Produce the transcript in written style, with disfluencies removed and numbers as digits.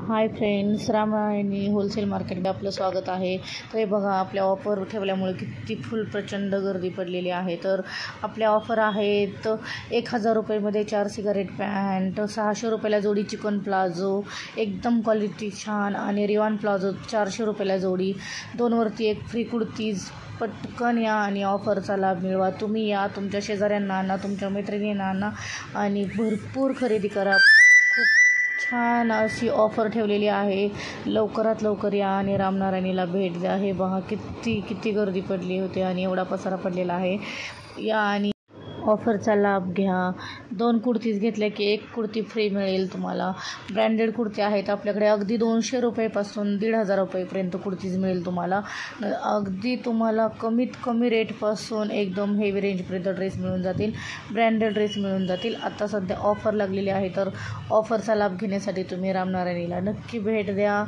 Hi friends, रामायणी wholesale मार्केटमध्ये आपलं स्वागत आहे. तर हे बघा, आपल्या ऑफर ठेवल्यामुळे किती फुल प्रचंड गर्दी पडलेली आहे. तर आपल्या ऑफर आहेत 1000 रुपयेमध्ये 4 सिगारेट पॅन्ट, 600 रुपयाला जोडी चिकन प्लाझो, एकदम क्वालिटी छान, आणि रिवान प्लाझो 400 रुपयाला जोडी, 2वरती 1 फ्री कुर्तीज. पटकन या आणि ऑफरचा लाभ मिळवा. तुम्ही या, तुमच्या शेजाऱ्यांना आणा, तुमच्या मैत्रिणींना आणा आणि भरपूर खरेदी करा. खूप छान अशी ऑफर ठेवलेली आहे. लवकरात लवकर या आणि रामनारायणीला भेट द्या. हे पहा, किती गर्दी पडली होती आणि एवढा पसारा पडलेला आहे. या आणि ऑफरचा लाभ घ्या. 2 कुर्तीज घेतल्या की 1 कुर्ती फ्री मिळेल तुम्हाला. ब्रँडेड कुर्ती आहेत आपल्याकडे. अगदी 200 रुपयेपासून 1500 रुपयेपर्यंत कुर्तीज मिळेल तुम्हाला. अगदी तुम्हाला कमीत कमी रेटपासून एकदम हेवी रेंजपर्यंत ड्रेस मिळून जातील. ब्रँडेड ड्रेस मिळून जातील. आता सध्या ऑफर लागलेली आहे, तर ऑफरचा लाभ घेण्यासाठी तुम्ही रामनारायणीला नक्की भेट द्या.